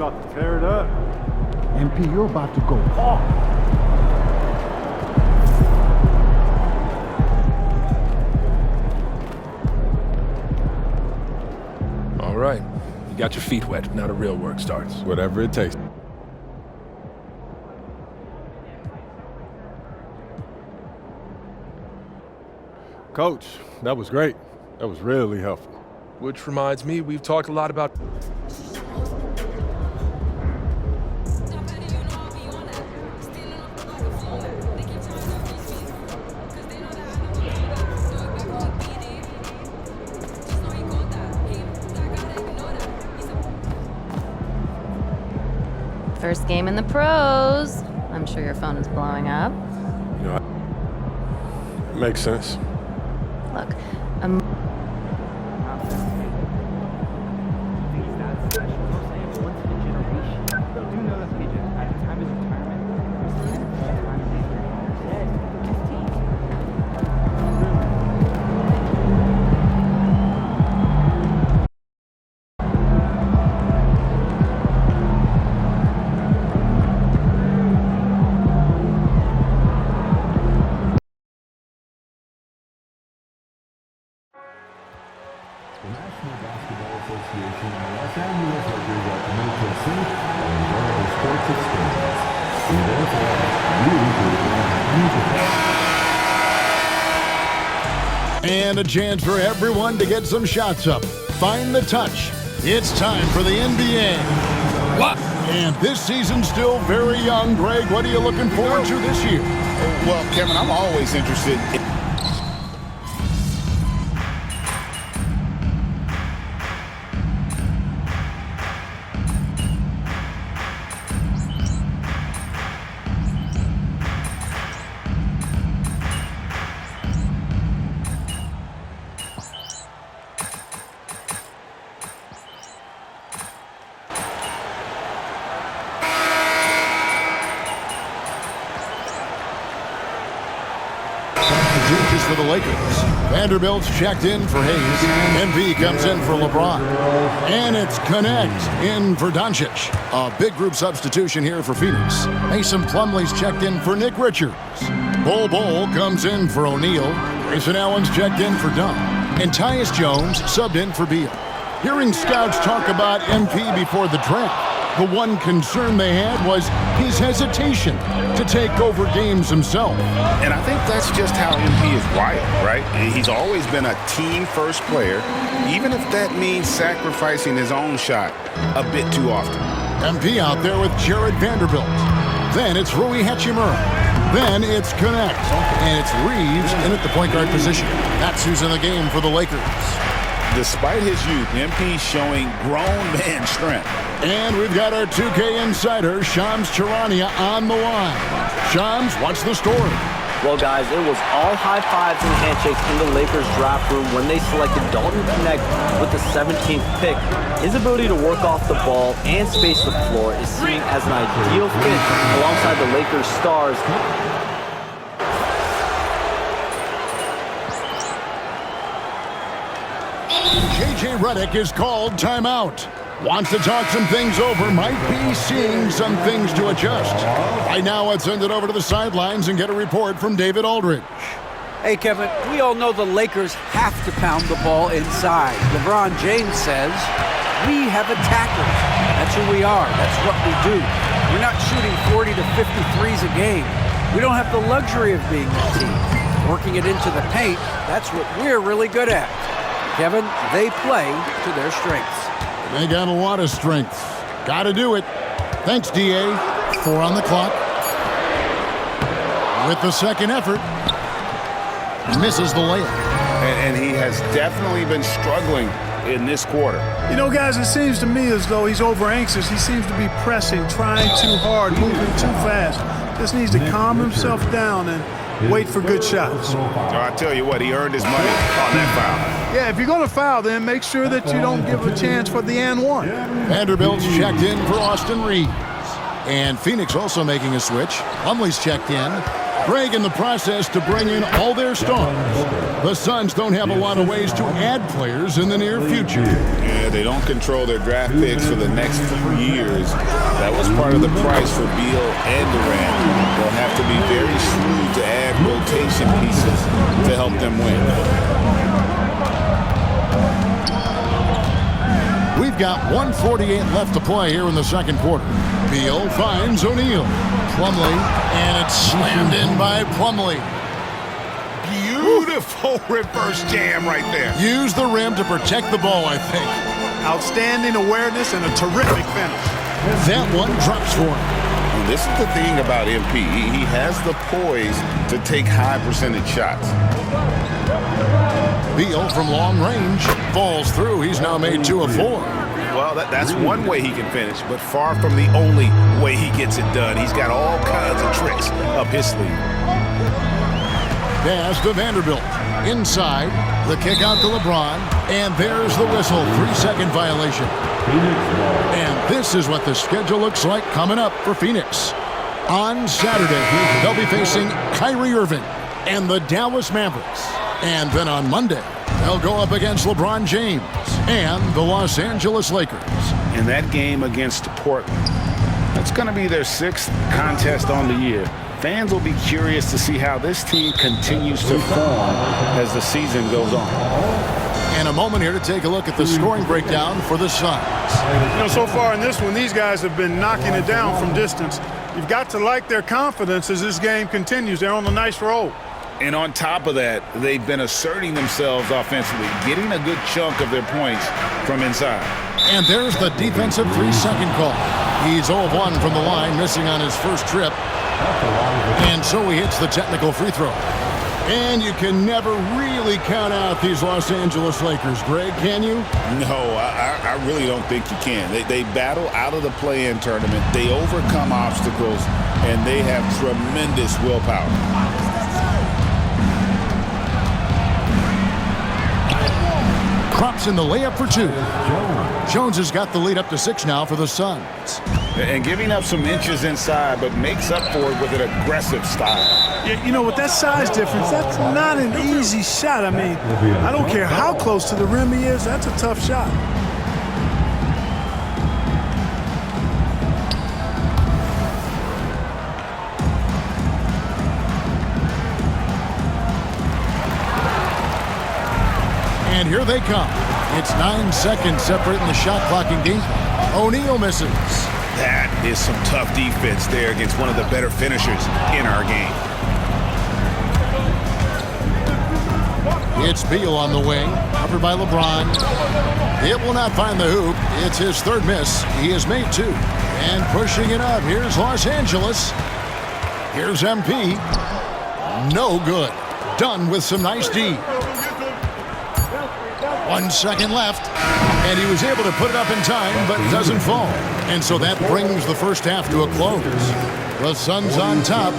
about to tear it up. MP, you're about to go off. All right. You got your feet wet. Now the real work starts. Whatever it takes. Coach, that was great. That was really helpful. Which reminds me, we've talked a lot about... First game in the pros. I'm sure your phone is blowing up. You know, it makes sense. Look, The National Basketball Association and Los Angeles Lakers are committed to a safe and enjoyable sports experience. We therefore ask you to remain And a chance for everyone to get some shots up. Find the touch. It's time for the NBA. What? And this season's still very young. Greg, what are you looking forward to this year? Well, Kevin, I'm always interested in... Substitutions for the Lakers. Vanderbilt's checked in for Hayes. MV comes in for LeBron. And it's Connect in for Doncic. A big group substitution here for Phoenix. Mason Plumlee's checked in for Nick Richards. Bol comes in for O'Neal. Grayson Allen's checked in for Dunn. And Tyus Jones subbed in for Beal. Hearing scouts talk about MP before the draft, the one concern they had was his hesitation to take over games himself. And I think that's just how MP is wired, right? He's always been a team-first player, even if that means sacrificing his own shot a bit too often. MP out there with Jared Vanderbilt. Then it's Rui Hachimura. Then it's Connect. And it's Reeves in at the point guard position. That's who's in the game for the Lakers. Despite his youth, MP's showing grown man strength. And we've got our 2K insider, Shams Charania, on the line. Shams, what's the story? Well, guys, it was all high fives and handshakes in the Lakers draft room when they selected Dalton Connect with the 17th pick. His ability to work off the ball and space the floor is seen as an ideal fit alongside the Lakers stars. J.J. Redick is called timeout. Wants to talk some things over, might be seeing some things to adjust. Right now, let's send it over to the sidelines and get a report from David Aldridge. Hey, Kevin, we all know the Lakers have to pound the ball inside. LeBron James says, we have attackers. That's who we are. That's what we do. We're not shooting 40 to 53s a game. We don't have the luxury of being that team. Working it into the paint, that's what we're really good at. Kevin, they play to their strengths. They got a lot of strength. Got to do it. Thanks, D.A. 4 on the clock. With the second effort, misses the layup. And he has definitely been struggling in this quarter. You know, guys, it seems to me as though he's over-anxious. He seems to be pressing, trying too hard, moving too fast. Just needs to calm himself down and wait for good shots. I tell you what, he earned his money on that foul. Yeah, if you're going to foul, then make sure that you don't give a chance for the and one. Vanderbilt's checked in for Austin Reeves. And Phoenix also making a switch. Plumlee's checked in. Greg in the process to bring in all their stars. The Suns don't have a lot of ways to add players in the near future. Yeah, they don't control their draft picks for the next few years. That was part of the price for Beal and Durant. They'll have to be very shrewd to add rotation pieces to help them win. We've got 1:48 left to play here in the second quarter. Beal finds O'Neal. Plumlee, and it's slammed in by Plumlee. Beautiful reverse jam right there. Use the rim to protect the ball, I think. Outstanding awareness and a terrific finish. That one drops for him. And this is the thing about MP. He has the poise to take high percentage shots. Beal from long range falls through. He's now made 2 of 4. Well, that's one way he can finish, but far from the only way he gets it done. He's got all kinds of tricks up his sleeve. Pass to Vanderbilt. Inside, the kick out to LeBron, and there's the whistle. 3-second violation. And this is what the schedule looks like coming up for Phoenix. On Saturday, they'll be facing Kyrie Irving and the Dallas Mavericks. And then on Monday, they'll go up against LeBron James and the Los Angeles Lakers. In that game against Portland, that's going to be their 6th contest on the year. Fans will be curious to see how this team continues to form as the season goes on. And a moment here to take a look at the scoring breakdown for the Suns. So far in this one, these guys have been knocking it down from distance. You've got to like their confidence as this game continues. They're on a nice roll. And on top of that, they've been asserting themselves offensively, getting a good chunk of their points from inside. And there's the defensive 3-second call. He's 0-1 from the line, missing on his first trip. And so he hits the technical free throw. And you can never really count out these Los Angeles Lakers, Greg, can you? No, I really don't think you can. They battle out of the play-in tournament. They overcome obstacles, and they have tremendous willpower. Crops in the layup for 2. Jones has got the lead up to 6 now for the Suns. And giving up some inches inside, but makes up for it with an aggressive style. Yeah, with that size difference, that's not an easy shot. I mean, I don't care how close to the rim he is, that's a tough shot. And here they come. It's 9 seconds separating the shot clock and game. O'Neal misses. That is some tough defense there against one of the better finishers in our game. It's Beal on the wing, covered by LeBron. It will not find the hoop. It's his 3rd miss. He has made 2. And pushing it up, here's Los Angeles. Here's MP. No good. Done with some nice D. 1 second left, and he was able to put it up in time, but it doesn't fall. And so that brings the first half to a close. The Suns on top,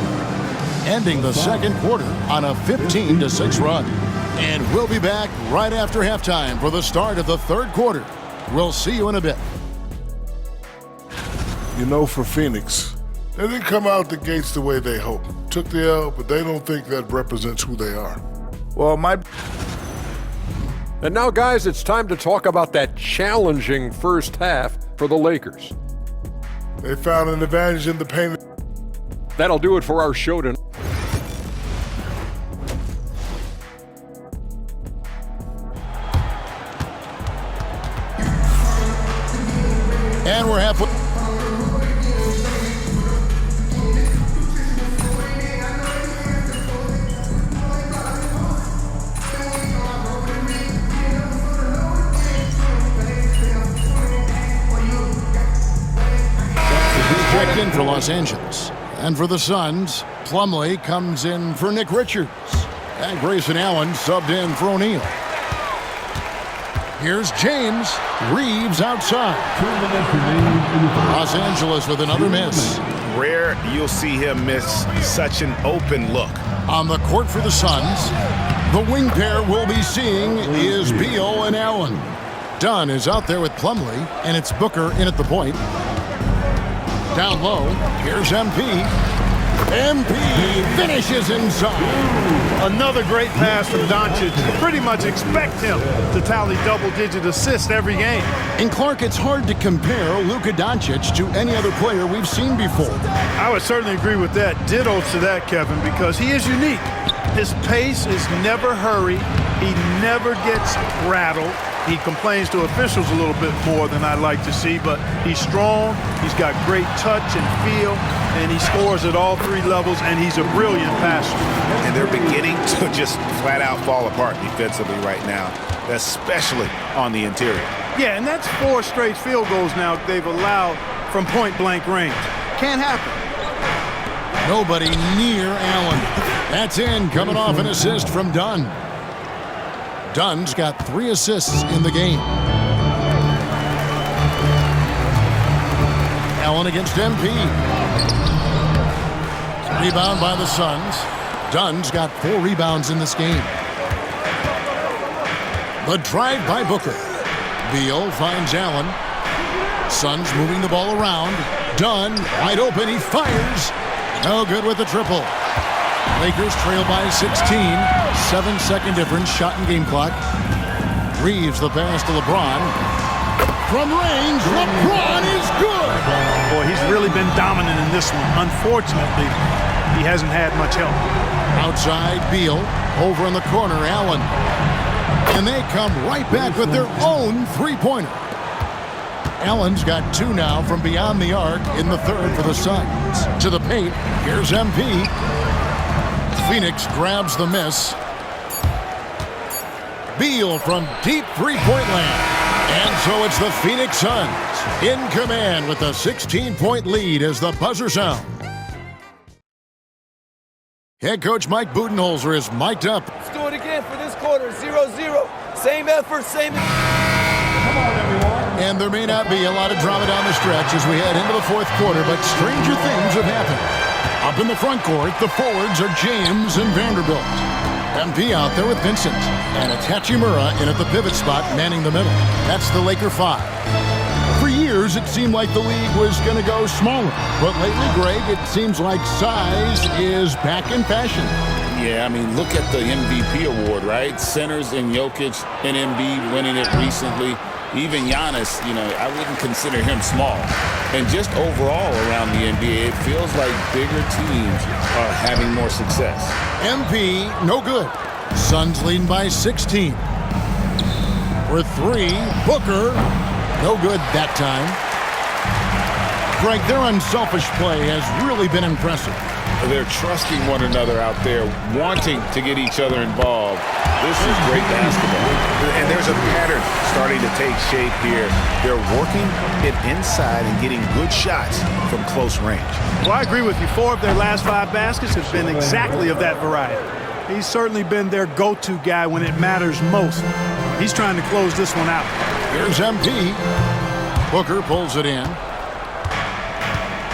ending the second quarter on a 15-6 run. And we'll be back right after halftime for the start of the third quarter. We'll see you in a bit. For Phoenix, they didn't come out the gates the way they hoped. Took the L, but they don't think that represents who they are. And now, guys, it's time to talk about that challenging first half for the Lakers. They found an advantage in the paint. That'll do it for our show tonight. And we're halfway. Checked in for Los Angeles. And for the Suns, Plumlee comes in for Nick Richards. And Grayson Allen subbed in for O'Neal. Here's James. Reeves outside. Los Angeles with another miss. Rare you'll see him miss such an open look. On the court for the Suns, the wing pair we'll be seeing is Beal and Allen. Dunn is out there with Plumlee, and it's Booker in at the point. Down low, here's MP. MP finishes inside. Another great pass from Doncic. You pretty much expect him to tally double-digit assists every game. And Clark, it's hard to compare Luka Doncic to any other player we've seen before. I would certainly agree with that. Ditto to that, Kevin, because he is unique. His pace is never hurried. He never gets rattled. He complains to officials a little bit more than I'd like to see, but he's strong, he's got great touch and feel, and he scores at all three levels, and he's a brilliant passer. And they're beginning to just flat out fall apart defensively right now, especially on the interior. Yeah, and that's 4 straight field goals now they've allowed from point-blank range. Can't happen. Nobody near Allen. That's in, coming off an assist from Dunn. Dunn's got 3 assists in the game. Allen against MP. Rebound by the Suns. Dunn's got 4 rebounds in this game. The drive by Booker. Beal finds Allen. Suns moving the ball around. Dunn wide open. He fires. No good with the triple. Lakers trail by 16. 7-second difference, shot and game clock. Reeves the pass to LeBron. From range, LeBron is good. Boy, he's really been dominant in this one. Unfortunately, he hasn't had much help. Outside, Beal. Over in the corner, Allen. And they come right back with their own three-pointer. Allen's got 2 now from beyond the arc in the third for the Suns. To the paint, here's MP. Phoenix grabs the miss. Beal from deep three-point land. And so it's the Phoenix Suns in command with a 16-point lead as the buzzer sounds. Head coach Mike Budenholzer is mic'd up. Let's do it again for this quarter, 0-0. Same effort, same... Come on, everyone. And there may not be a lot of drama down the stretch as we head into the fourth quarter, but stranger things have happened. Up in the front court, the forwards are James and Vanderbilt. MP out there with Vincent. And it's Hachimura in at the pivot spot, manning the middle. That's the Laker 5. For years, it seemed like the league was going to go smaller. But lately, Greg, it seems like size is back in fashion. Yeah, I mean, look at the MVP award, right? Centers and Jokic and Embiid winning it recently. Even Giannis, I wouldn't consider him small. And just overall around the NBA, it feels like bigger teams are having more success. MP, no good. Suns leading by 16. For 3, Booker, no good that time. Greg, their unselfish play has really been impressive. They're trusting one another out there, wanting to get each other involved. This is great basketball. And there's a pattern starting to take shape here. They're working it inside and getting good shots from close range. Well, I agree with you. 4 of their last 5 baskets have been exactly of that variety. He's certainly been their go-to guy when it matters most. He's trying to close this one out. Here's MP. Booker pulls it in.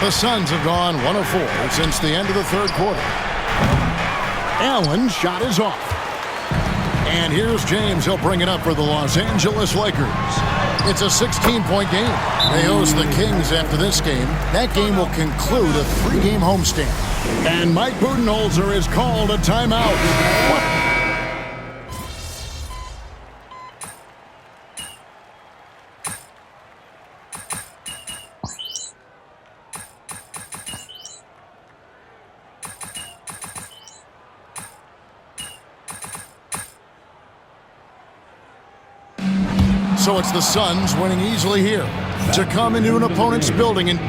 The Suns have gone 1 of 4 since the end of the third quarter. Allen's shot is off. And here's James. He'll bring it up for the Los Angeles Lakers. It's a 16-point game. They host the Kings after this game. That game will conclude a 3-game homestand. And Mike Budenholzer has called a timeout. So it's the Suns winning easily here to come into an opponent's building and